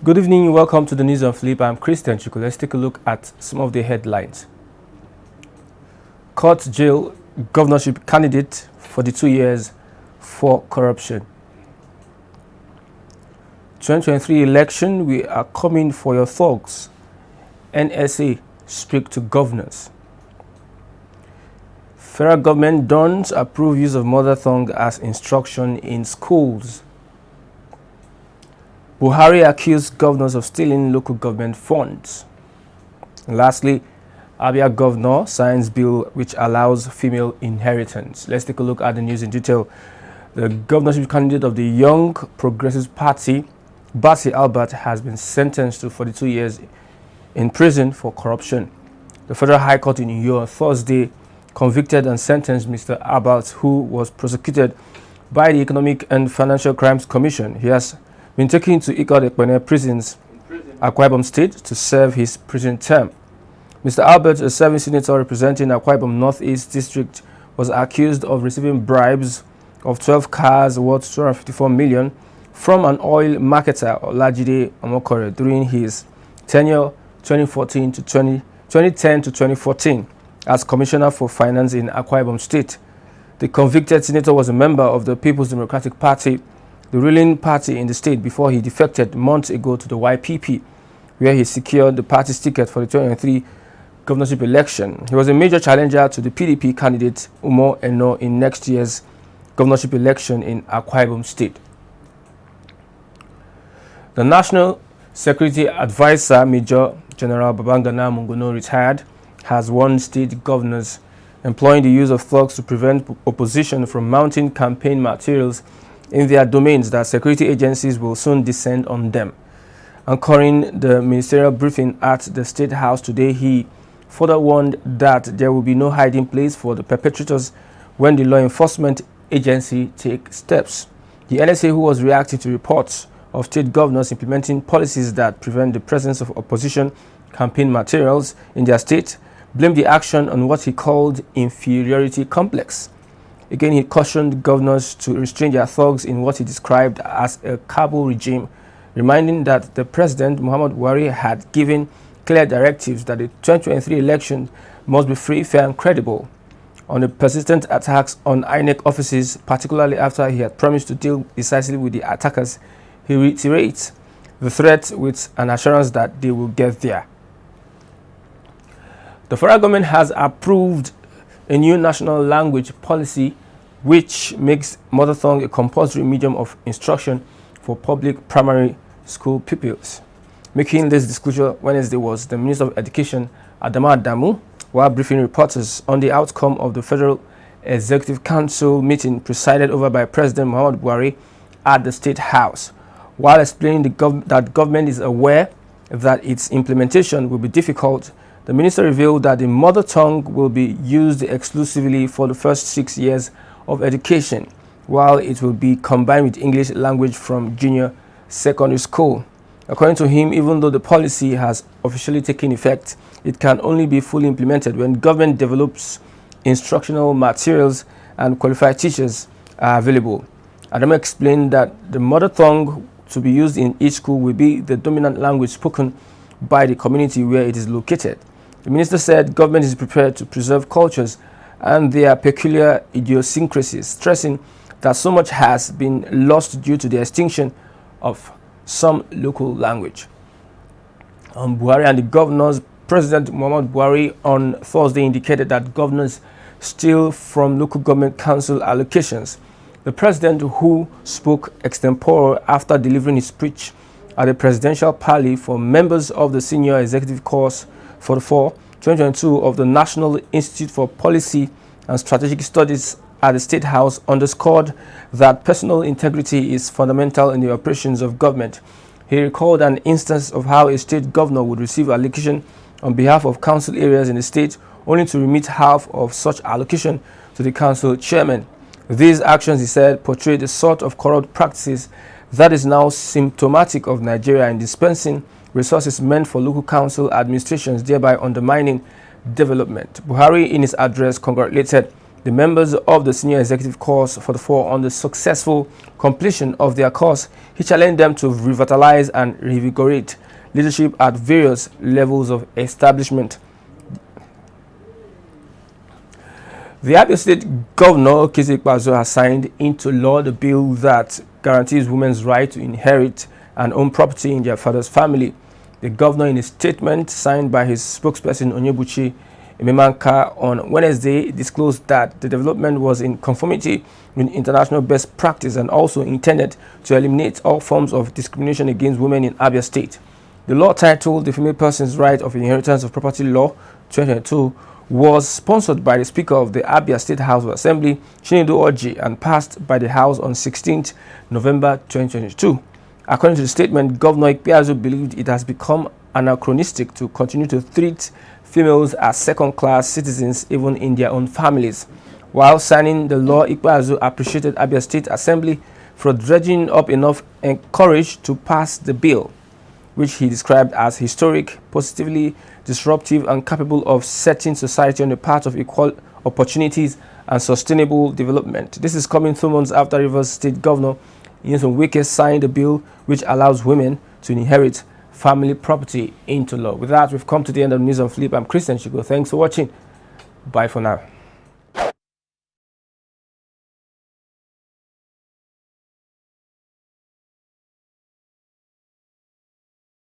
Good evening, welcome to the news on Flip. I'm Christian Chuku. Let's take a look at some of the headlines. Court jail governorship candidate for the 2 years for corruption. 2023 election, we are coming for your thugs. NSA speak to governors. Federal government don't approve use of mother tongue as instruction in schools. Buhari accused governors of stealing local government funds. And lastly, Abia governor signs bill which allows female inheritance. Let's take a look at the news in detail. The governorship candidate of the Young Progressive Party, Basi Albert, has been sentenced to 42 years in prison for corruption. The Federal High Court in New York Thursday convicted and sentenced Mr. Albert, who was prosecuted by the Economic and Financial Crimes Commission. He has been taken to Ikot prisons, Akwa Ibom State, to serve his prison term. Mr. Albert, a serving senator representing Akwa Ibom Northeast District, was accused of receiving bribes of 12 cars worth 254 million from an oil marketer, Olajide Omokore, during his tenure 2010 to 2014 as Commissioner for Finance in Akwa Ibom State. The convicted senator was a member of the People's Democratic Party, the ruling party in the state, before he defected months ago to the YPP, where he secured the party's ticket for the 2023 governorship election. He was a major challenger to the PDP candidate Umo Eno in next year's governorship election in Akwa Ibom State. The National Security Advisor, Major General Babangana Mungono, retired, has warned state governors employing the use of thugs to prevent opposition from mounting campaign materials in their domains that security agencies will soon descend on them. Anchoring the ministerial briefing at the State House today, he further warned that there will be no hiding place for the perpetrators when the law enforcement agency takes steps. The NSA, who was reacting to reports of state governors implementing policies that prevent the presence of opposition campaign materials in their state, blamed the action on what he called inferiority complex. Again, he cautioned governors to restrain their thugs in what he described as a cabal regime, reminding that the President, Muhammad Buhari, had given clear directives that the 2023 election must be free, fair and credible. On the persistent attacks on INEC offices, particularly after he had promised to deal decisively with the attackers, he reiterates the threat with an assurance that they will get there. The federal government has approved a new national language policy which makes mother tongue a compulsory medium of instruction for public primary school pupils. Making this disclosure Wednesday was the Minister of Education, Adama Adamu, while briefing reporters on the outcome of the Federal Executive Council meeting presided over by President Muhammad Buhari at the State House. While explaining that government is aware that its implementation will be difficult, the minister revealed that the mother tongue will be used exclusively for the first 6 years of education, while it will be combined with English language from junior secondary school. According to him, even though the policy has officially taken effect, it can only be fully implemented when government develops instructional materials and qualified teachers are available. Adam explained that the mother tongue to be used in each school will be the dominant language spoken by the community where it is located. The minister said government is prepared to preserve cultures and their peculiar idiosyncrasies, stressing that so much has been lost due to the extinction of some local language. On Buhari and the governors, President Muhammad Buhari on Thursday indicated that governors steal from local government council allocations. The president, who spoke extempore after delivering his speech at the presidential parley for members of the Senior Executive Course 44 2022 of the National Institute for Policy and Strategic Studies at the State House, underscored that personal integrity is fundamental in the operations of government. He recalled an instance of how a state governor would receive allocation on behalf of council areas in the state, only to remit half of such allocation to the council chairman. These actions, he said, portray the sort of corrupt practices that is now symptomatic of Nigeria in dispensing resources meant for local council administrations, thereby undermining development. Buhari, in his address, congratulated The members of the senior executive calls for the four on the successful completion of their course. He challenged them to revitalize and revigorate leadership at various levels of establishment. The Abia State Governor Kisi Ikpeazu has signed into law the bill that guarantees women's right to inherit and own property in their father's family. The governor, in a statement signed by his spokesperson Onyebuchi Ememanka on Wednesday, disclosed that the development was in conformity with international best practice and also intended to eliminate all forms of discrimination against women in Abia State. The law, titled The Female Person's Right of Inheritance of Property Law 2022, was sponsored by the Speaker of the Abia State House of Assembly, Chinedu Orji, and passed by the House on 16th November 2022. According to the statement, Governor Ikpeazu believed it has become anachronistic to continue to treat females as second-class citizens even in their own families. While signing the law, Ikpeazu appreciated Abia State Assembly for dredging up enough courage to pass the bill, which he described as historic, positively disruptive, and capable of setting society on the path of equal opportunities and sustainable development. This is coming 2 months after Rivers State Governor Nyesom Wike signed a bill which allows women to inherit family property into law. With that, we've come to the end of the news on Flip. I'm Christian Chigo. Thanks for watching. Bye for now.